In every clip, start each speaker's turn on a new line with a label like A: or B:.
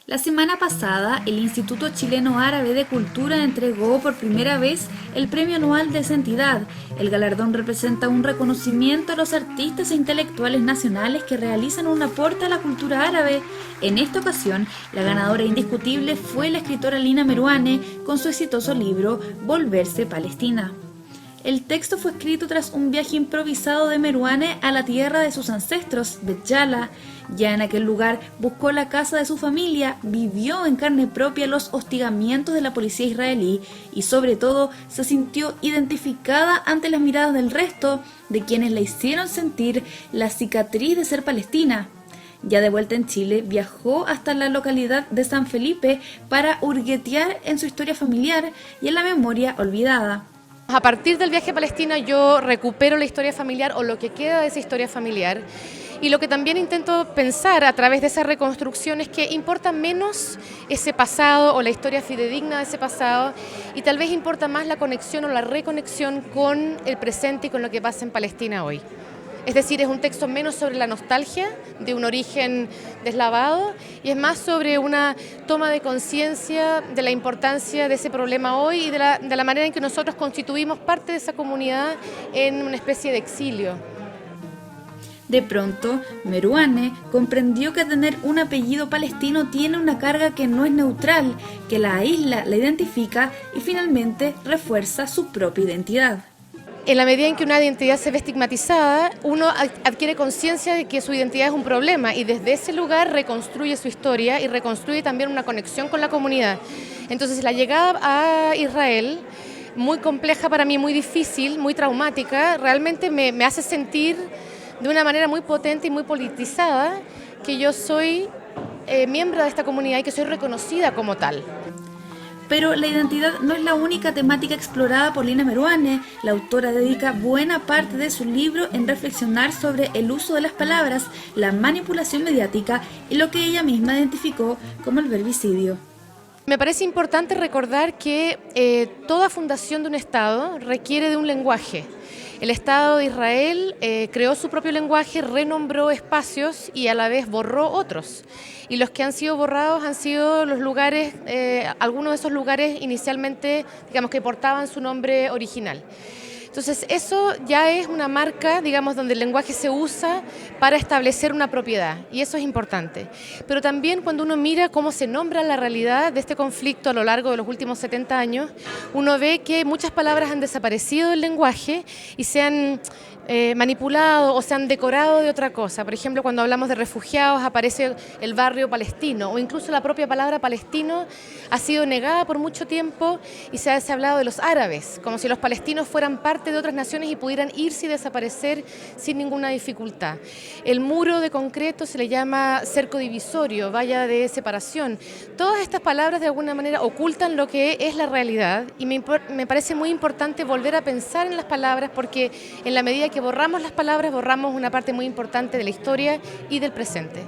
A: La semana pasada, el Instituto Chileno Árabe de Cultura entregó por primera vez el premio anual de esa entidad. El galardón representa un reconocimiento a los artistas e intelectuales nacionales que realizan un aporte a la cultura árabe. En esta ocasión, la ganadora indiscutible fue la escritora Lina Meruane con su exitoso libro Volverse Palestina. El texto fue escrito tras un viaje improvisado de Meruane a la tierra de sus ancestros, Bet Yala. Ya en aquel lugar buscó la casa de su familia, vivió en carne propia los hostigamientos de la policía israelí y sobre todo se sintió identificada ante las miradas del resto de quienes la hicieron sentir la cicatriz de ser palestina. Ya de vuelta en Chile, viajó hasta la localidad de San Felipe para hurguetear en su historia familiar y en la memoria olvidada.
B: A partir del viaje a Palestina yo recupero la historia familiar o lo que queda de esa historia familiar, y lo que también intento pensar a través de esa reconstrucción es que importa menos ese pasado o la historia fidedigna de ese pasado, y tal vez importa más la conexión o la reconexión con el presente y con lo que pasa en Palestina hoy. Es decir, es un texto menos sobre la nostalgia de un origen deslavado y es más sobre una toma de conciencia de la importancia de ese problema hoy y de la manera en que nosotros constituimos parte de esa comunidad en una especie de exilio.
A: De pronto, Meruane comprendió que tener un apellido palestino tiene una carga que no es neutral, que la aísla, la identifica y finalmente refuerza su propia identidad.
B: En la medida en que una identidad se ve estigmatizada, uno adquiere conciencia de que su identidad es un problema y desde ese lugar reconstruye su historia y reconstruye también una conexión con la comunidad. Entonces la llegada a Israel, muy compleja para mí, muy difícil, muy traumática, realmente me hace sentir de una manera muy potente y muy politizada que yo soy miembro de esta comunidad y que soy reconocida como tal.
A: Pero la identidad no es la única temática explorada por Lina Meruane. La autora dedica buena parte de su libro en reflexionar sobre el uso de las palabras, la manipulación mediática y lo que ella misma identificó como el verbicidio.
B: Me parece importante recordar que toda fundación de un Estado requiere de un lenguaje. El Estado de Israel creó su propio lenguaje, renombró espacios y a la vez borró otros. Y los que han sido borrados han sido los lugares, algunos de esos lugares inicialmente, digamos, que portaban su nombre original. Entonces eso ya es una marca, digamos, donde el lenguaje se usa para establecer una propiedad, y eso es importante. Pero también cuando uno mira cómo se nombra la realidad de este conflicto a lo largo de los últimos 70 años, uno ve que muchas palabras han desaparecido del lenguaje y se han manipulado o se han decorado de otra cosa. Por ejemplo, cuando hablamos de refugiados aparece el barrio palestino o incluso la propia palabra palestino ha sido negada por mucho tiempo y se ha hablado de los árabes, como si los palestinos fueran parte de otras naciones y pudieran irse y desaparecer sin ninguna dificultad. El muro de concreto se le llama cerco divisorio, valla de separación. Todas estas palabras de alguna manera ocultan lo que es la realidad y me parece muy importante volver a pensar en las palabras porque en la medida que borramos las palabras, borramos una parte muy importante de la historia y del presente.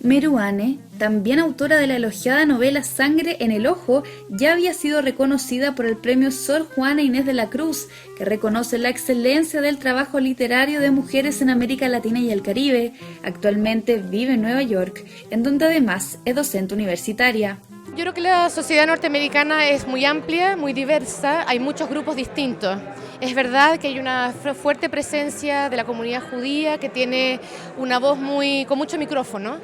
A: Meruane, también autora de la elogiada novela Sangre en el Ojo, ya había sido reconocida por el premio Sor Juana Inés de la Cruz, que reconoce la excelencia del trabajo literario de mujeres en América Latina y el Caribe. Actualmente vive en Nueva York, en donde además es docente universitaria.
B: Yo creo que la sociedad norteamericana es muy amplia, muy diversa, hay muchos grupos distintos. Es verdad que hay una fuerte presencia de la comunidad judía que tiene una voz con mucho micrófono,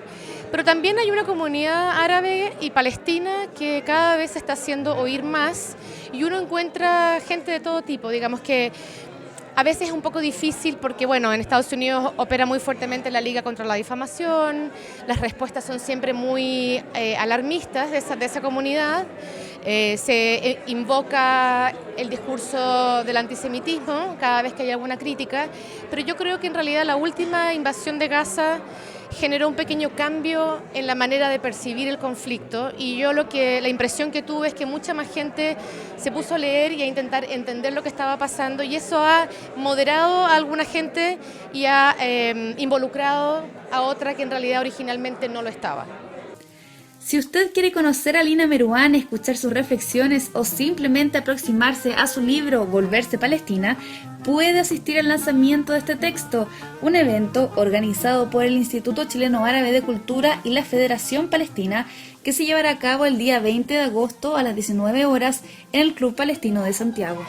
B: pero también hay una comunidad árabe y palestina que cada vez se está haciendo oír más y uno encuentra gente de todo tipo, digamos que a veces es un poco difícil porque, bueno, en Estados Unidos opera muy fuertemente la Liga contra la Difamación, las respuestas son siempre muy alarmistas de esa comunidad, se invoca el discurso del antisemitismo cada vez que hay alguna crítica, pero yo creo que en realidad la última invasión de Gaza generó un pequeño cambio en la manera de percibir el conflicto y yo la impresión que tuve es que mucha más gente se puso a leer y a intentar entender lo que estaba pasando y eso ha moderado a alguna gente y ha involucrado a otra que en realidad originalmente no lo estaba.
A: Si usted quiere conocer a Lina Meruane, escuchar sus reflexiones o simplemente aproximarse a su libro Volverse Palestina, puede asistir al lanzamiento de este texto, un evento organizado por el Instituto Chileno Árabe de Cultura y la Federación Palestina, que se llevará a cabo el día 20 de agosto a las 19 horas en el Club Palestino de Santiago.